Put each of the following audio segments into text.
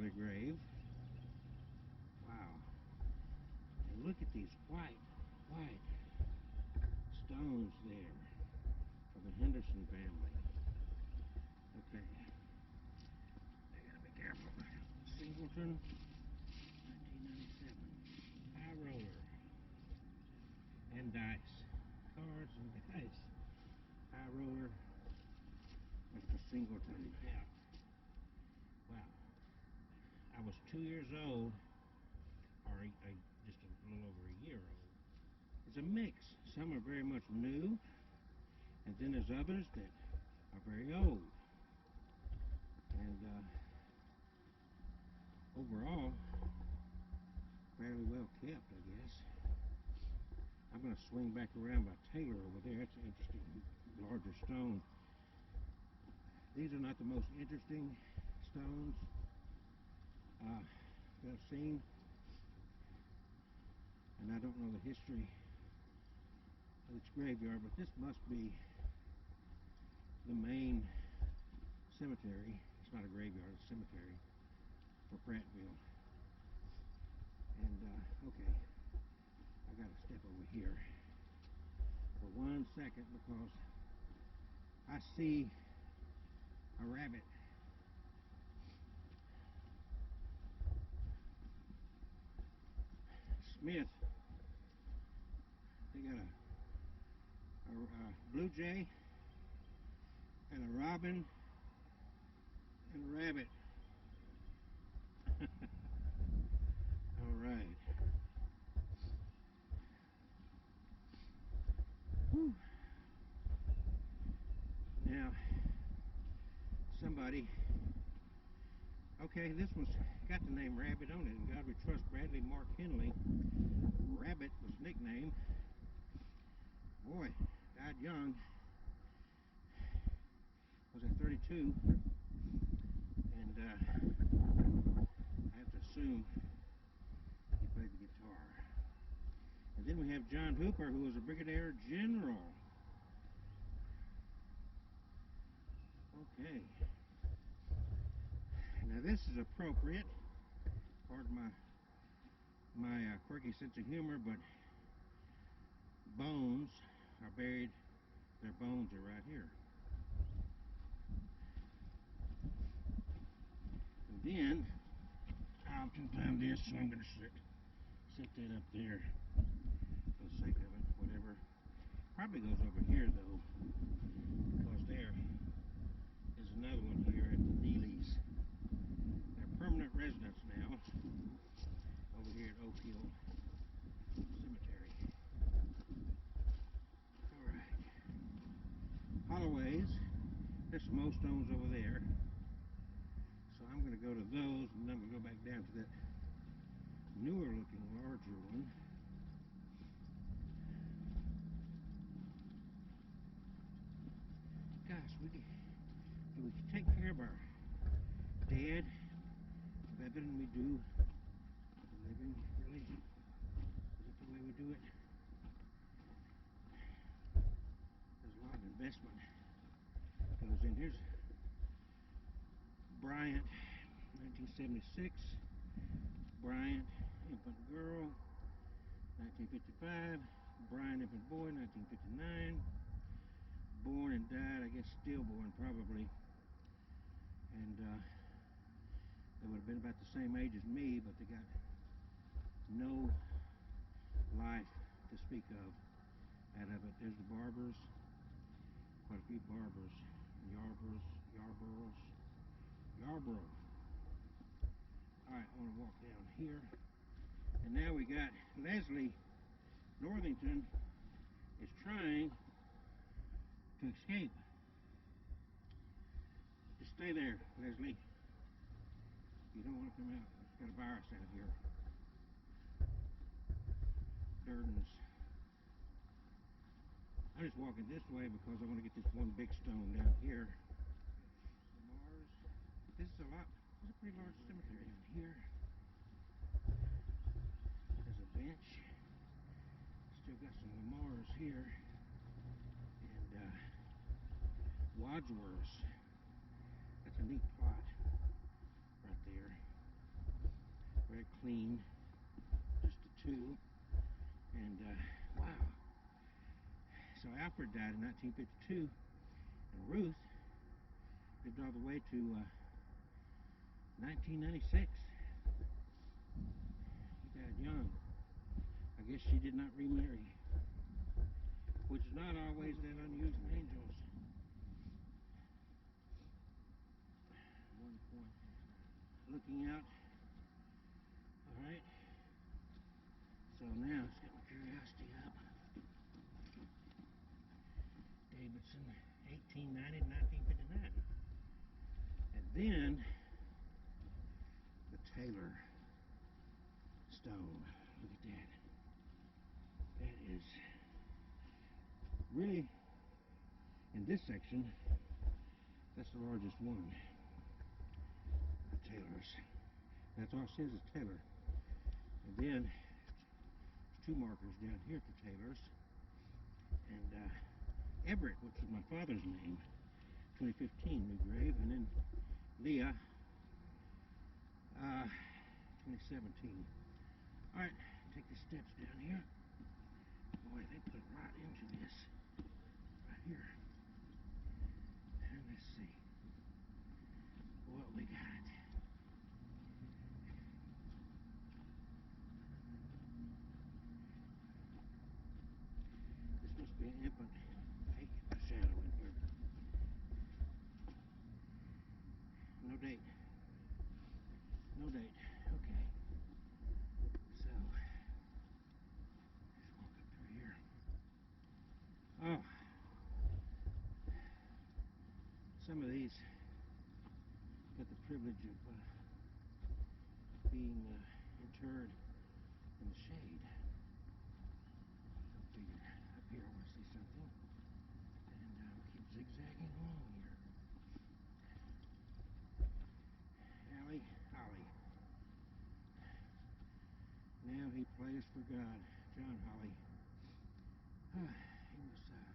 grandmother grave. Wow. And look at these white stones there for the Henderson family. Okay. I gotta be careful. Singleton, 1997. High roller. And dice. Cards and dice. High roller. Mr. Singleton. Yeah. Wow. I was 2 years old, or just a little over a year old. It's a mix. Some are very much new, and then there's others that are very old. And overall, fairly well kept, I guess. I'm going to swing back around by Taylor over there. That's an interesting, larger stone. These are not the most interesting stones that I've seen, and I don't know the history of its graveyard, but this must be the main cemetery. It's not a graveyard, it's a cemetery for Prattville. And okay, I gotta step over here for 1 second because I see a rabbit. Smith, they got a blue jay and a robin and a rabbit. All right. Whew. Now, somebody, okay, this one's got the name Rabbit on it. And God We Trust, Bradley Mark Henley. Rabbit was nickname. Boy, died young. Was at 32. And I have to assume he played the guitar. And then we have John Hooper, who was a brigadier general. Okay. Now this is appropriate. Pardon my quirky sense of humor, but bones are buried. Their bones are right here. And then I'll confound this, so I'm going to set that up there for the sake of it. Whatever. Probably goes over here though, because there is another one here at the Neelys. They're permanent residents now over here at Oak Hill Cemetery. Alright. Holloways. There's some old stones over there. So I'm going to go to those, and then I'm going to go back down to that newer looking, larger one. Gosh, we can take care of our dead better than we do the living, really. Is that the way we do it? There's a lot of investment that goes in. Here's Bryant, 1976. Bryant, infant girl, 1955. Bryant, infant boy, 1959. Born and died, I guess stillborn probably. And they would have been about the same age as me, but they got no life to speak of out of it. There's the Barbers, quite a few Barbers, Yarborough. Alright, I want to walk down here. And now we got Leslie Northington is trying to escape. Just stay there, Leslie. You don't want to come out. It's got a virus out here. Durden's. I'm just walking this way because I want to get this one big stone down here. Mars. This is a pretty large cemetery down here. There's a bench. Still got some Lamars here. And Wadsworths. That's a neat plot right there. very clean, just the two. And wow. So Alfred died in 1952, and Ruth lived all the way to 1996. He died young. I guess she did not remarry, which is not always that unusual. Angels. 1 point. Looking out. All right. So now it's got my curiosity up. Davidson, 1890 to 1959. And then the Taylor stone. Look at that. That is really, in this section, that's the largest one. The Taylors. That's all it says is Taylor. And then there's two markers down here for Taylors. And Everett, which is my father's name, 2015, new grave. And then Leah, 2017. All right, take the steps down here. Boy, they put a lot into this right here. And let's see what we got. This must be an infant. Hey, a shadow in here. No date. No date. Okay. So, let's walk up through here. Oh. Some of these got the privilege of being interred in the shade. So I figured up here I want to see something. And keep zigzagging along here. Holly. Now he plays for God. John Holly. He was young.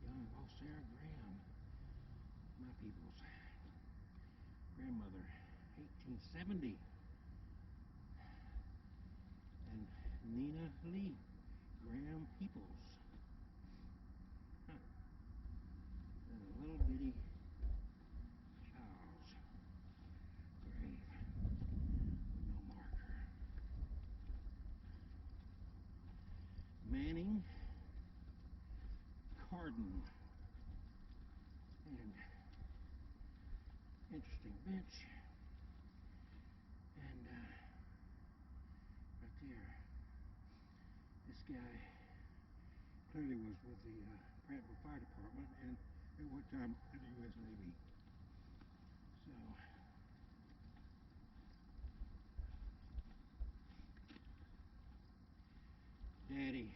Oh, Sarah Graham. My people's grandmother. 1870. And Nina Lee. Graham Peoples. And a little bitty Charles grave with no marker. Manning Carden. And interesting bench. And right there, this guy clearly was with the Prattville Fire Department and at one time in the U.S. Navy. So, Daddy,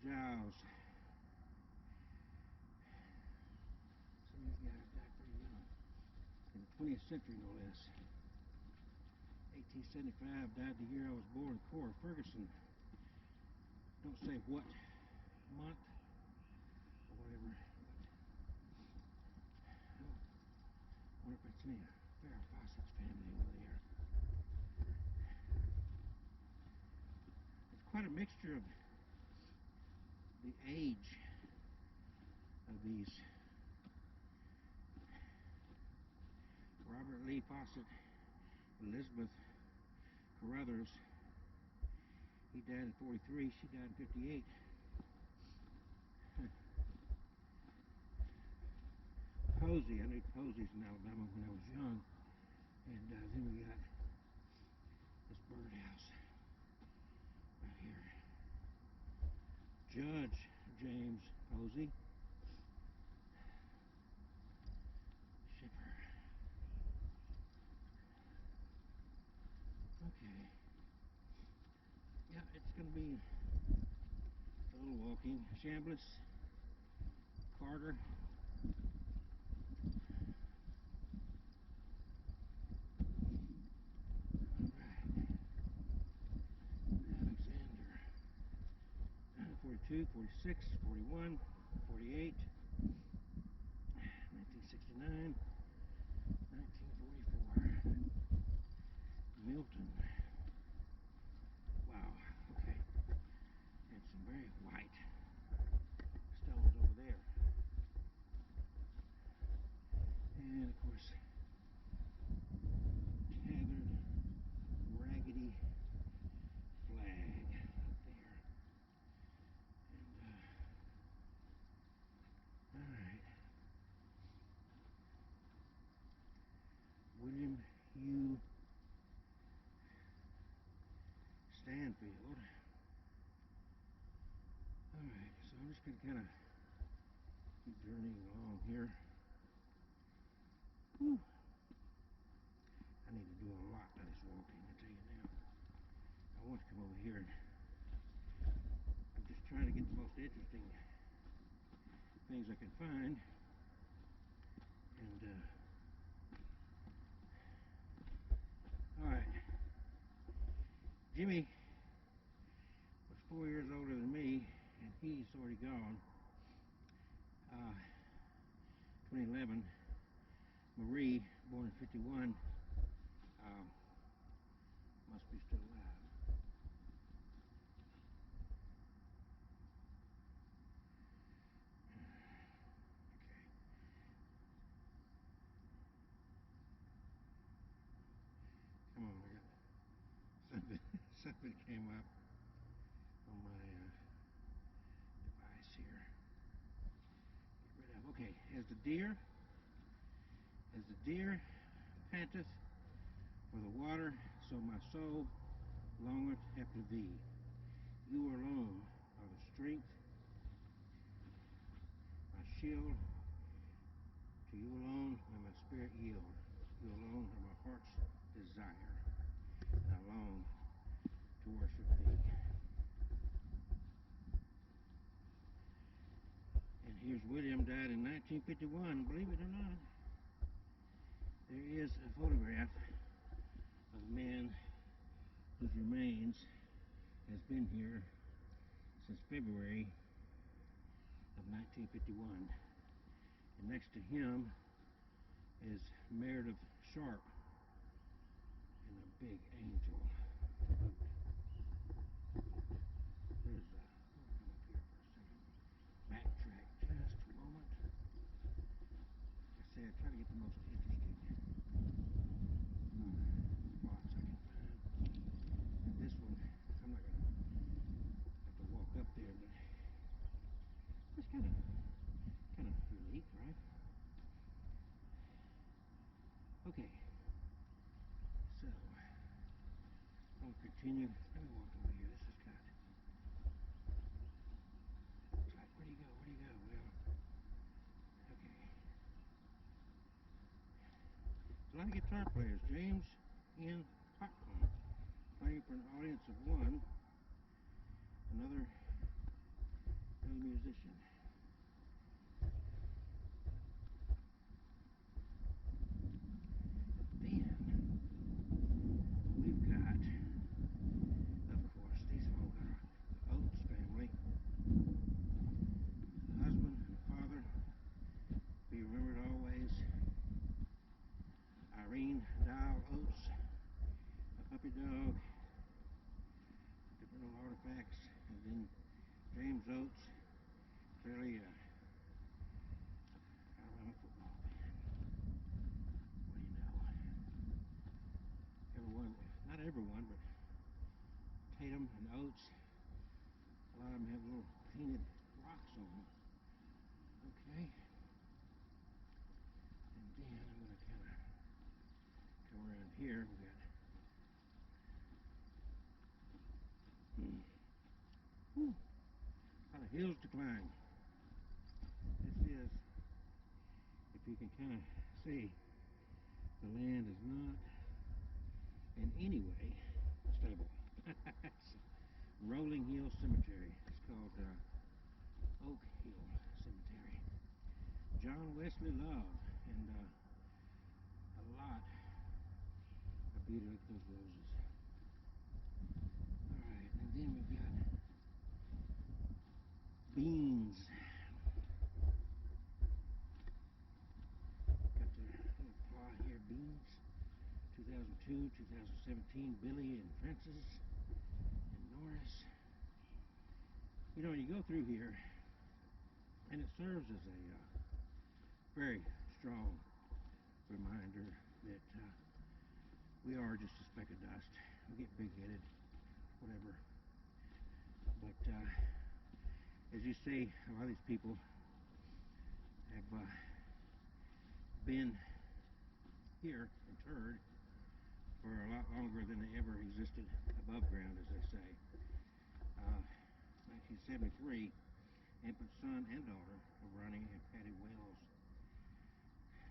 Giles. Some of these guys died pretty young. In the 20th century, no less. 1875, died the year I was born. Cora Ferguson. Don't say what month or whatever. But I wonder if it's any Farrah Fawcett's family over there. It's quite a mixture of the age of these. Robert Lee Fawcett, Elizabeth Carruthers. He died in 43, she died in 58. Posey, I knew Posey's in Alabama when I was young. And then we got this birdhouse right here. Judge James Posey. Shipper. Okay. Yeah, it's going to be a little walking. Chambliss, Carter. Alexander. 42, 46, 41, 48, 1969, 1944. Milton. Wow, okay. And some very white stones over there. And of course, tattered, raggedy flag up there. And, alright. William Hugh Stanfield. Alright, so I'm just going to kind of keep journeying along here. Whew. I need to do a lot of this walking, I tell you now. I want to come over here and I'm just trying to get the most interesting things I can find. And, alright. Jimmy was 4 years older than me, and he's already gone. 2011, Marie, born in 51, must be still alive. Okay. Come on, I got something came up on my device here. Get rid of. Okay, as the deer panteth for the water, so my soul longeth after thee. You alone are the strength, my shield. To you alone may my spirit yield. You alone are my heart's desire, and I long to worship thee. And here's William, died in 1951, believe it or not. There is a photograph of a man whose remains has been here since February of 1951. And next to him is Meredith Sharp in a big angel boot. There's a, I'll come up here for a second. Backtrack just a moment. Like I said, try to get the most interesting spots I can find. And this one, I'm not going to have to walk up there, but it's kind of unique, right? Okay, so I'll continue. Let me walk over here. This is kind of, it's like, where do you go? Where do you go? Well, okay. There's a lot of guitar players. James N. Popcorn, playing for an audience of one. Another musician. Then we've got, of course, these folk are the Oates family. The husband and the father, be remembered always. Irene Dial Oates, a puppy dog, different little artifacts, and then James Oates, clearly Alabama football fan. What do you know? Everyone, not everyone, but Tatum and Oates, a lot of them have little painted rocks on them. Okay. And then I'm going to kind of come around here. We got a lot of hills to climb. This is, if you can kind of see, the land is not in any way stable. It's Rolling Hill Cemetery. It's called Oak Hill Cemetery. John Wesley Love, and a lot of beauty. Look at those roses. Alright, and then we've got beans. Got the little ply here, beans, 2002. 2002, 2017, Billy and Francis and Norris. You know, you go through here, and it serves as a very strong reminder that we are just a speck of dust. We get big-headed, whatever. But as you see, a lot of these people have been here interred for a lot longer than they ever existed above ground, as they say. 1973, infant son and daughter of Ronnie and Patty Wells.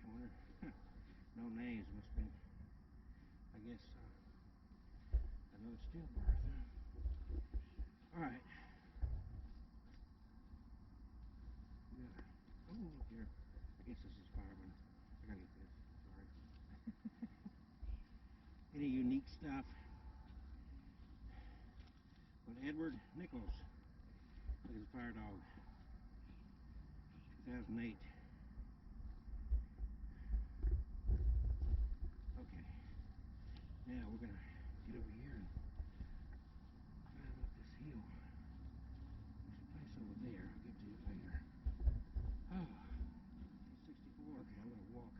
I wonder, no names, must have been, I guess, another stillbirth. Alright. Yeah. Oh, look here. I guess this is fireman. I gotta get this. Sorry. Any unique stuff? Well, Edward Nichols. Look at the fire dog. 2008. Okay. Now we're gonna get over here and climb up this hill. There's a place over there. I'll get to it later. Oh, 64. Okay, I'm gonna walk.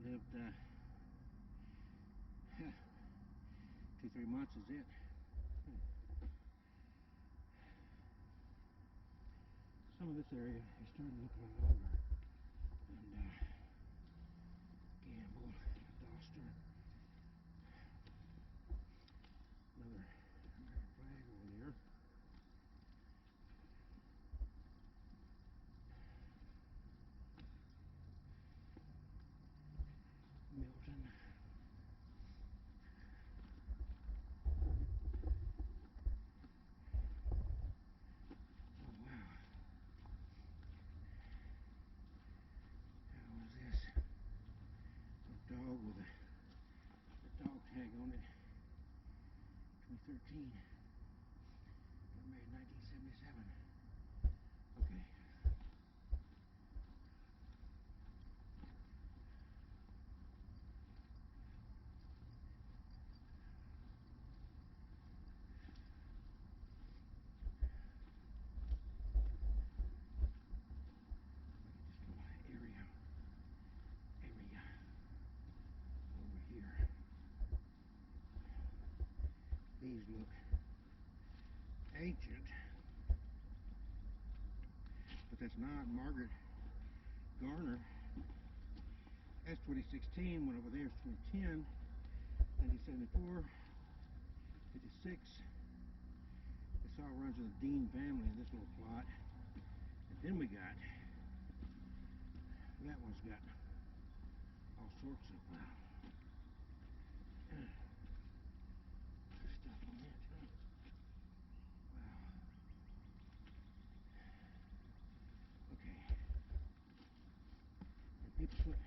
Lived 2-3 months is it. Some of this area is starting to look a little older. And Gamble, Doster. Another American flag over there. Milton. Oh wow. How was this? A dog with a dog tag on it. 2013. Got married in 1977. Okay. These look ancient, but that's not. Margaret Garner. That's 2016. One over there is 2010, 1974, 56. This all runs in the Dean family in this little plot. And then we got, that one's got all sorts of stuff on it, huh? Wow. Okay. And people put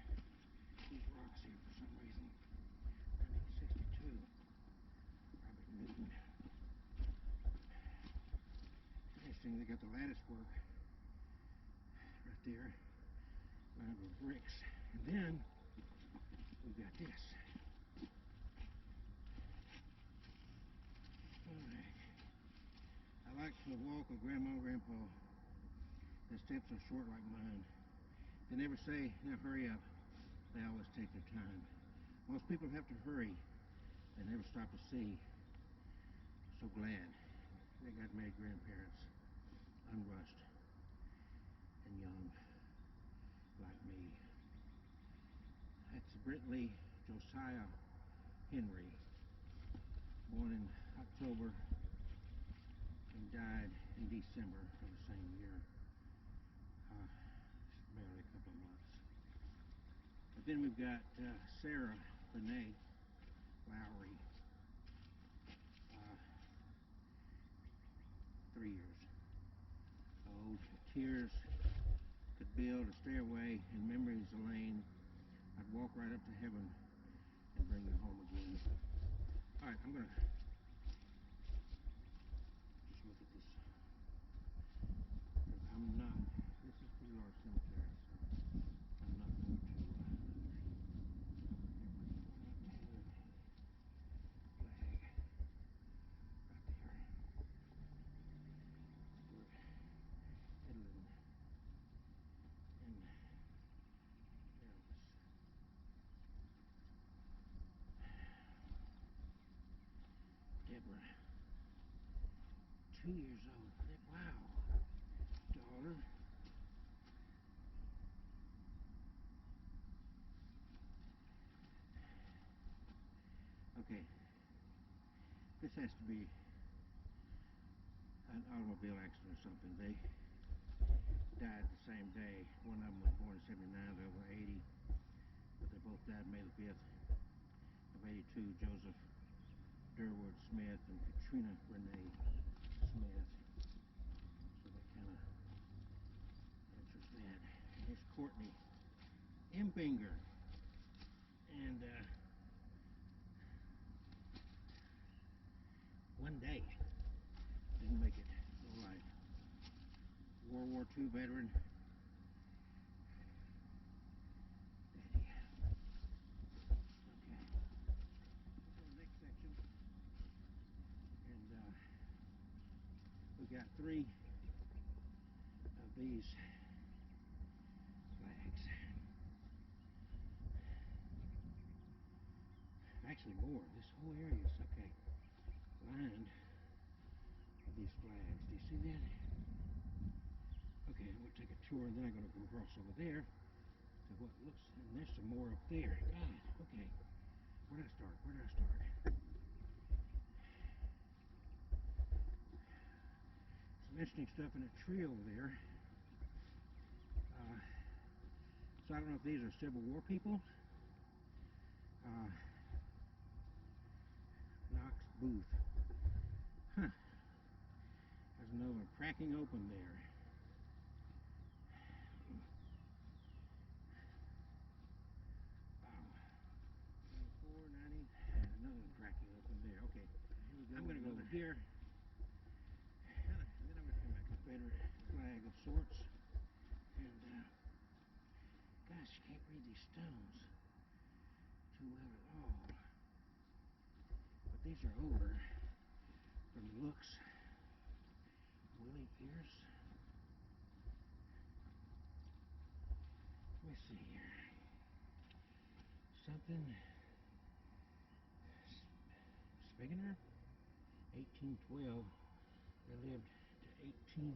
these rocks here for some reason. 1962. Robert Newton. Interesting, they got the lattice work right there, lined with bricks. And then we've got this. Alright. I like to walk with Grandma and Grandpa. Their steps are short like mine. They never say, now hurry up. They always take their time. Most people have to hurry. They never stop to see. So glad they got married grandparents, unrushed and young, like me. That's Brentley Josiah Henry, born in October and died in December of the same year. Barely a couple of months. But then we've got Sarah Renee Lowry, 3 years old. Tears could build a stairway and memories a lane. I'd walk right up to heaven and bring you home again. Alright, I'm gonna just look at this. I'm not, this is a pretty large cemetery, so I'm not going to, everybody's going up to it. 2 years old. Wow. Daughter. Okay. This has to be an automobile accident or something. They died the same day. One of them was born in 79, the other 80. But they both died May the 5th of 82. Joseph Durwood Smith and Katrina Renee Smith. So that kind of answers that. Here's Courtney Empinger. And one day, didn't make it. All right. World War II veteran. Daddy. Okay. So the next section. And we got 3 of these flags. Actually more. This whole area is okay. Lined with these flags. Do you see that? Okay, I'm going to take a tour and then I'm going to go across over there to what looks, and there's some more up there. God, okay. Where did I start? Where did I start? Some interesting stuff in a tree over there. So I don't know if these are Civil War people. Knox Booth. Huh. There's another cracking open there. Wow. 2490. And another one cracking open there. Okay. I'm going to go over here. And then I'm going to come back. Confederate flag of sorts. And, gosh, you can't read these stones too well at all. But these are older from the looks. Willie Pierce. Let me see here. Something. Spigner? 1812. They lived to 18.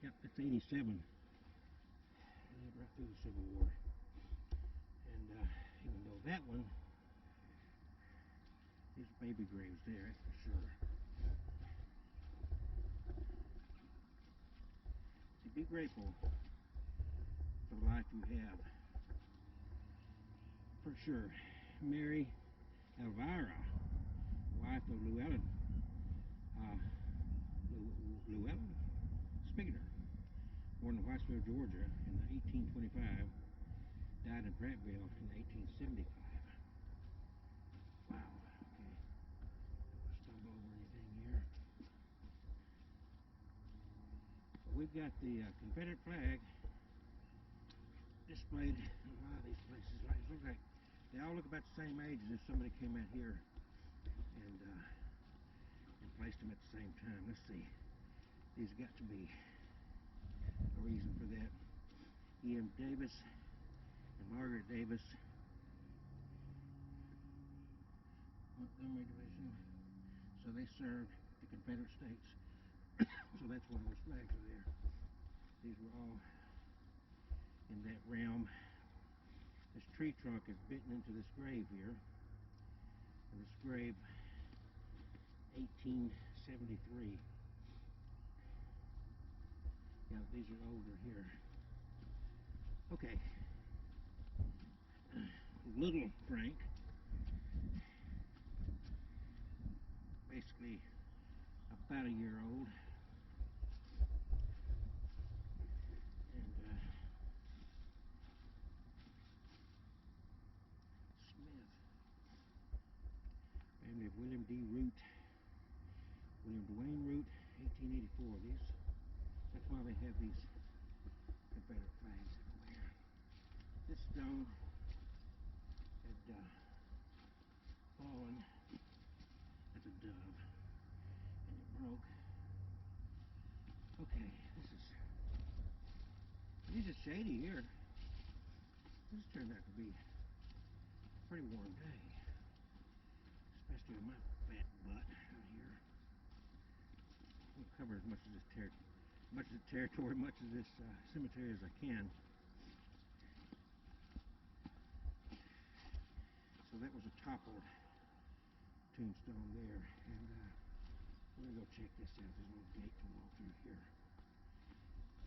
Yep, it's 87. They lived right through the Civil War. And even though that one, there's baby graves there, that's for sure. So be grateful for the life you have. For sure. Mary Elvira, wife of Llewellyn Spigner, born in Whitesville, Georgia in 1825, died in Prattville in 1875. Wow. Okay. Don't stumble over anything here. But we've got the Confederate flag displayed in a lot of these places. Look like they all look about the same age as if somebody came out here and placed them at the same time. Let's see. These got to be a reason for that. E.M. Davis and Margaret Davis, Montgomery Division. So they served the Confederate States. So that's why those flags are there. These were all in that realm. This tree trunk is bitten into this grave here. And this grave, 1873. Yeah, these are older here. Okay. Little Frank. Basically about a year old. And Smith. Family of William D. Root. William Dwayne Root, 1884. That's why they have these Confederate flags everywhere. This stone had fallen as a dove, and it broke. Okay, this is shady here. This turned out to be a pretty warm day, especially with my fat butt out here. cover as much of this territory, much of this cemetery as I can. So that was a toppled tombstone there, and we're gonna go check this out. There's a little gate to walk through here.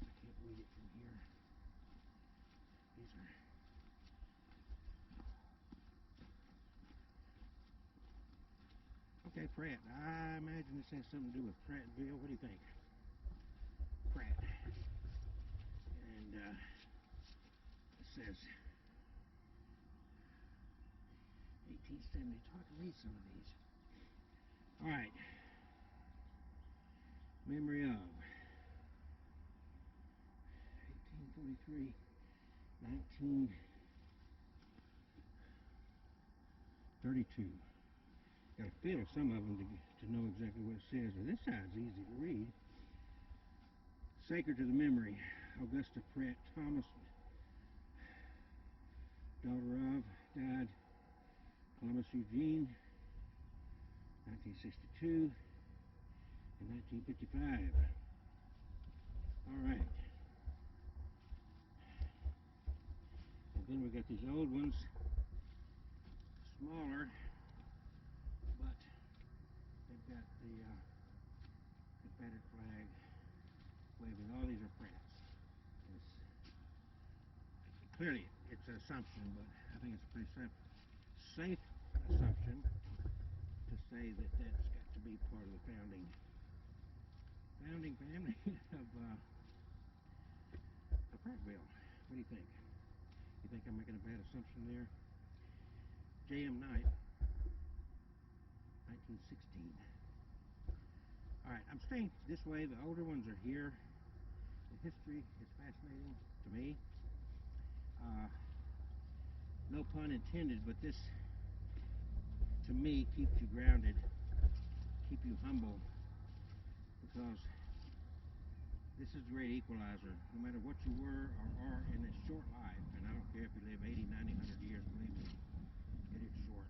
I can't read it from here. These are okay, Pratt. I imagine this has something to do with Prattville. What do you think? Pratt. And it says 1870. It's hard to read some of these. All right. Memory of 1843, 1932. Got to feel some of them to know exactly what it says. But this side's easy to read. Sacred to the memory, Augusta Pratt Thomas, daughter of, died Columbus Eugene, 1962 and 1955. All right. And then we got these old ones, smaller, but they've got the Confederate flag waving. All these are Pratts. Clearly, it's an assumption, but I think it's a pretty safe assumption to say that that's got to be part of the founding family of Prattville. What do you think? You think I'm making a bad assumption there? J.M. Knight, 1916. All right, I'm staying this way. The older ones are here. The history is fascinating to me. No pun intended, but this, to me, keeps you grounded, keep you humble, because this is the great equalizer. No matter what you were or are in this short life, and I don't care if you live 80, 90, 100 years, believe me, it is short.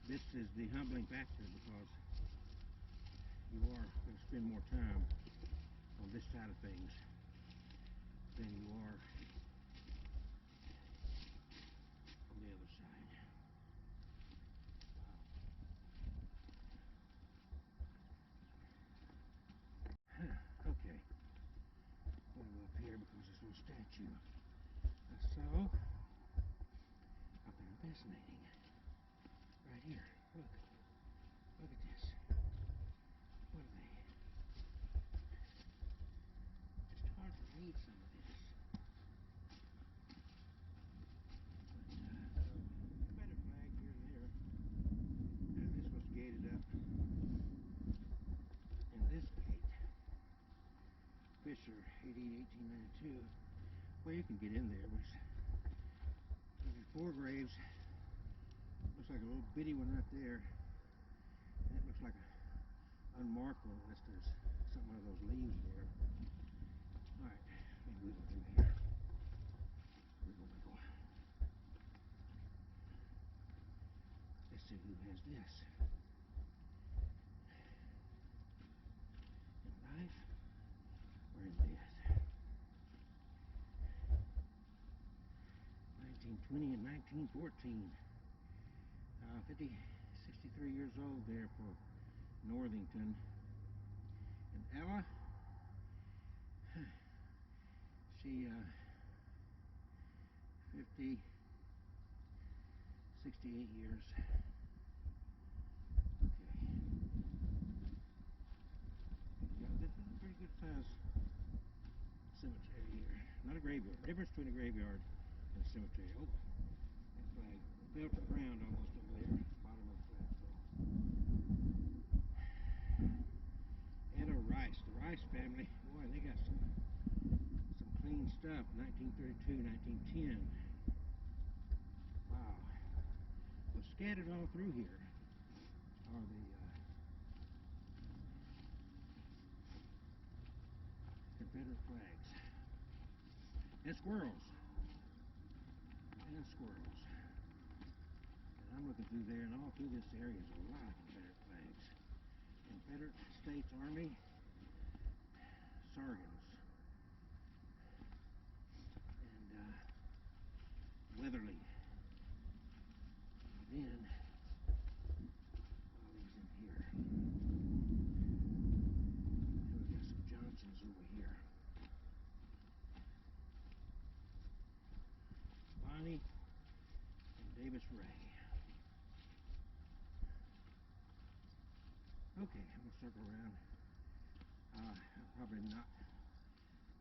This is the humbling factor, because you are going to spend more time on this side of things than you are on the other side. Wow. Okay. We'll go up here because there's no statue. So, I found fascinating. Right here. Look. Look at this. What are they? It's hard to read some of this. Better flag here and there. And this was gated up. And this gate, Fisher, 1892. Well, you can get in there. There's 4 graves. Looks like a little bitty one right there. And it looks like an unmarked one unless there's something out of those leaves there. Alright, maybe we'll go through here. Wiggle, wiggle. Let's see who has this. In life or in death? 1920 and 1914. 63 years old there for Northington. And Ella, she 68 years. Okay. Yeah, this is a pretty good size cemetery here. Not a graveyard. Difference between a graveyard and a cemetery. Oh, that flag fell to the ground almost over there, bottom of the flagpole. Ella Rice, the Rice family. Boy, they got some clean stuff. 1932, 1910. Wow. Well, scattered all through here are the Confederate flags. And squirrels. And squirrels. And I'm looking through there, and all through this area is a lot of Confederate flags. Confederate States Army sergeants. And Weatherly. And then all these in here. And we've got some Johnsons over here. Bonnie and Davis Ray. Okay, I'm going to circle around. I'm probably not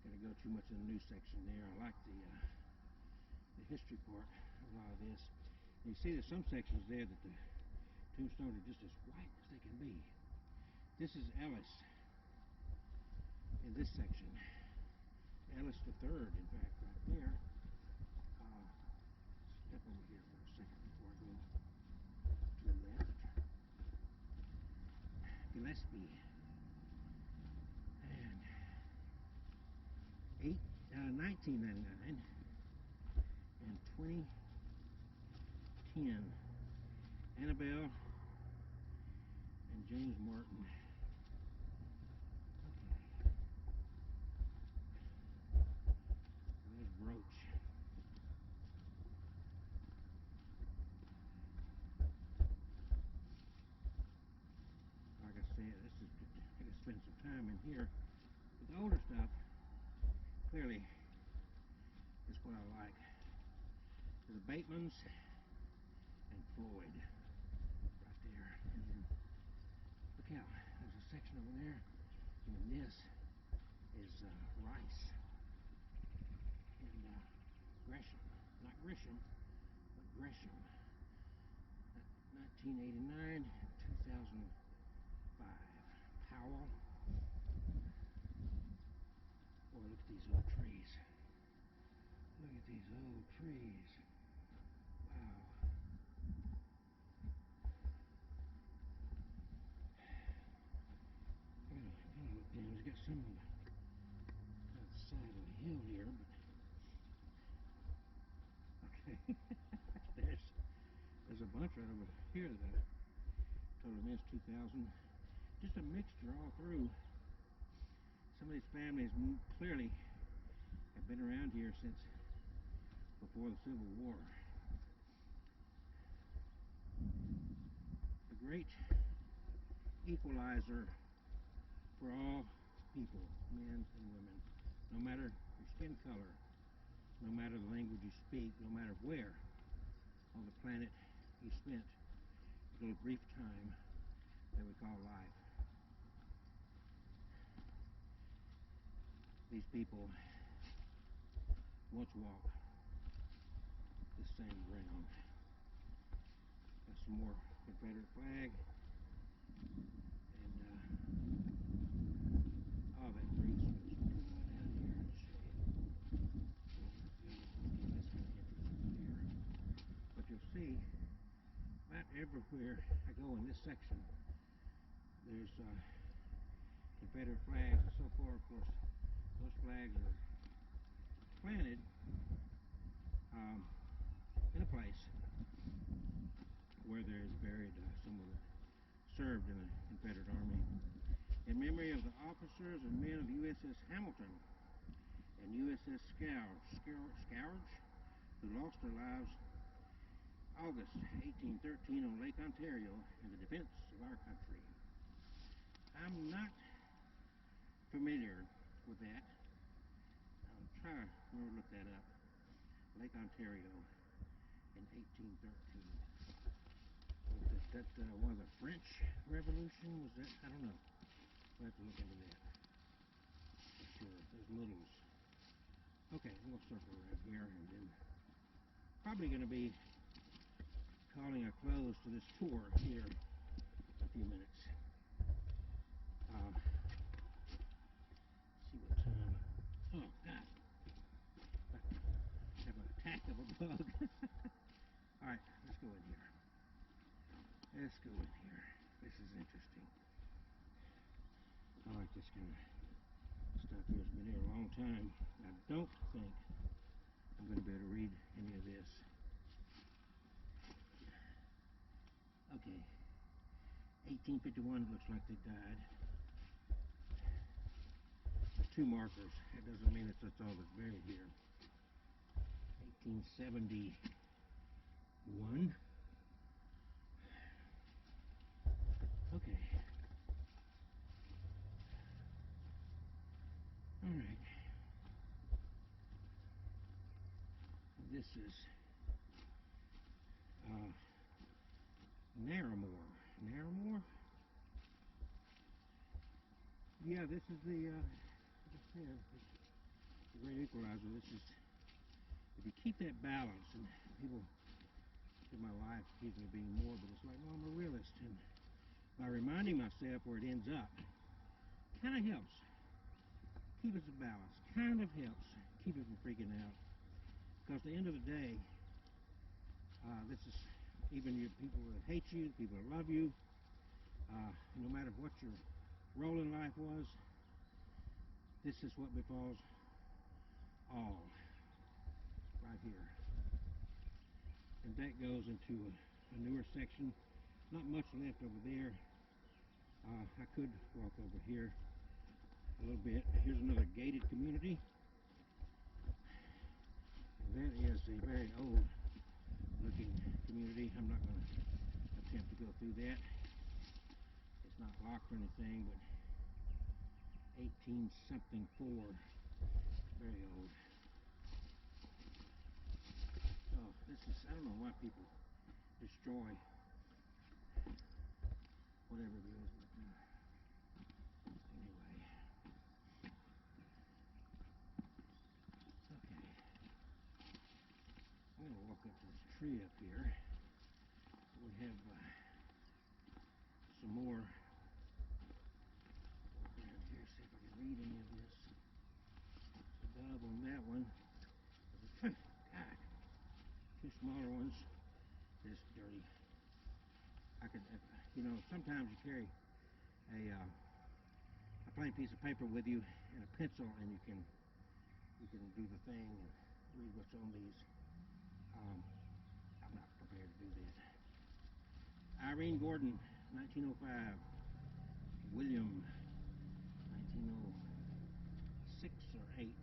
going to go too much in the news section there. I like the history part of a lot of this. And you see there's some sections there that the tombstones are just as white as they can be. This is Ellis in this section. Ellis the Third, in fact, right there. Step over here for a second before I go to the left. Gillespie. And 1999 and 2010. Annabelle and James Martin. Okay. There's Roach. Like I said, this is good. I can spend some time in here. But the older stuff, clearly, is what I like. The Batemans and Floyd, right there. And then, look out, there's a section over there, and then this is Rice and Gresham. Not Grisham, but Gresham. 1989, 2005. Powell. Boy, look at these old trees. Look at these old trees. Wow. Gotta look down. It's got some on the side of the hill here, but okay. there's a bunch right over here that I totally missed. 2000. Just a mixture all through. Some of these families clearly have been around here since before the Civil War. The great equalizer for all people, men and women, no matter your skin color, no matter the language you speak, no matter where on the planet you spent a little brief time that we call life. These people once walked the same ground. Got some more Confederate flag, and all that breeze was coming down here in the shade. That's kind of interesting there. But you'll see, about everywhere I go in this section, there's Confederate flags, and so far, of course, those flags are planted in a place where there is buried someone that served in the Confederate Army. In memory of the officers and men of USS Hamilton and USS Scourge, who lost their lives August 1813 on Lake Ontario in the defense of our country. I'm not familiar with that. I'll try to look that up. Lake Ontario in 1813. Was that one of the French Revolution? Was that? I don't know. We'll have to look into that. For sure. There's littles. Okay, I'm going to circle around here and then probably going to be calling a close to this tour here in a few minutes. See what time. Oh, God. I have an attack of a bug. Alright, let's go in here. Let's go in here. This is interesting. I like this kind of stuff here. It's been here a long time. I don't think I'm going to be able to read any of this. Okay. 1851 it looks like they died. There's two markers. That doesn't mean that's all that's buried here. 1871. Okay. All right. This is Narramore. Narramore? Yeah, this is the great equalizer. This is, if you keep that balance, and people in my life accuse me of being morbid, it's like, no, I'm a realist, and by reminding myself where it ends up, kind of helps keep us in balance, kind of helps keep it from freaking out, because at the end of the day, this is, even your people that hate you, people that love you, no matter what your role in life was, this is what befalls all, right here. And that goes into a newer section. Not much left over there. I could walk over here a little bit. Here's another gated community. That is a very old looking community. I'm not going to attempt to go through that. It's not locked or anything, but 18 something 4, very old. So this is, I don't know why people destroy whatever it is, but anyway. Okay. I'm going to walk up to this tree up here. We have some more. Walk around here, see if I can read any of this. There's a dove on that one. God. Two smaller ones. Just dirty. I could, you know, sometimes you carry a plain piece of paper with you and a pencil, and you can do the thing and read what's on these. I'm not prepared to do that. Irene Gordon, 1905. William, 1906 or 8. There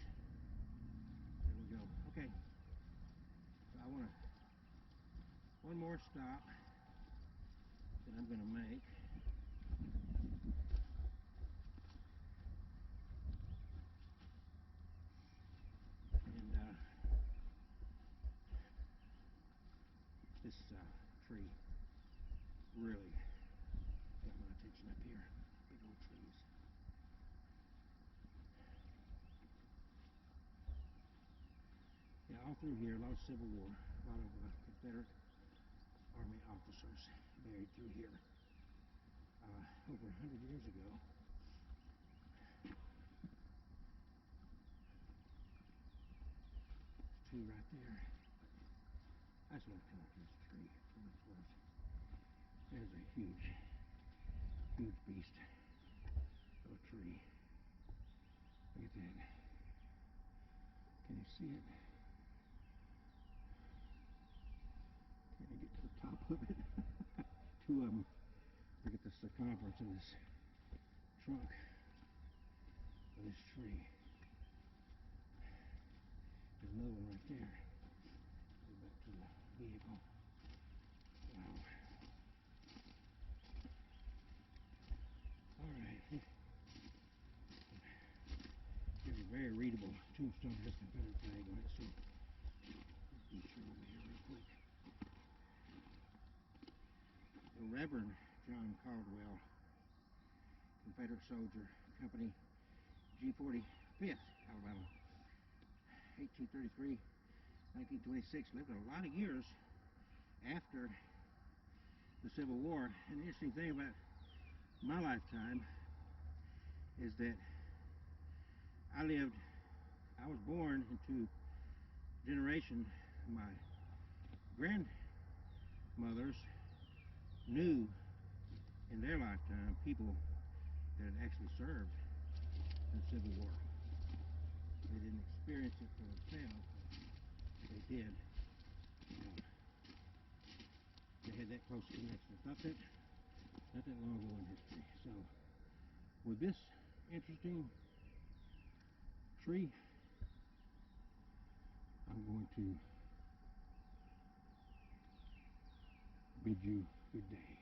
we go. Okay. So I want to, one more stop that I'm going to make. And this tree really got my attention up here. Big old trees. Yeah, all through here, a lot of Civil War, a lot of Confederate Army officers buried through here over 100 years ago. There's two right there. I just want to come up to this tree for what it's worth. There's a huge, huge beast of a tree. Look at that. Can you see it? Can I get to the top of it? Two of them. Look at the circumference of this trunk of this tree. There's another one right there. Go back to the vehicle. Wow. Alright. Here's a very readable tombstone. Has a Confederate flag on it, so let's be sure over here real quick. The Reverend John Caldwell, Confederate soldier, Company G45th, Alabama, 1833, 1926, lived a lot of years after the Civil War. And the interesting thing about my lifetime is that I was born into a generation, my grandmothers knew in their lifetime people that had actually served in the Civil War. They didn't experience it for themselves, but they did. They had that close connection. It's not that not that long ago in history. So, with this interesting tree, I'm going to bid you good day.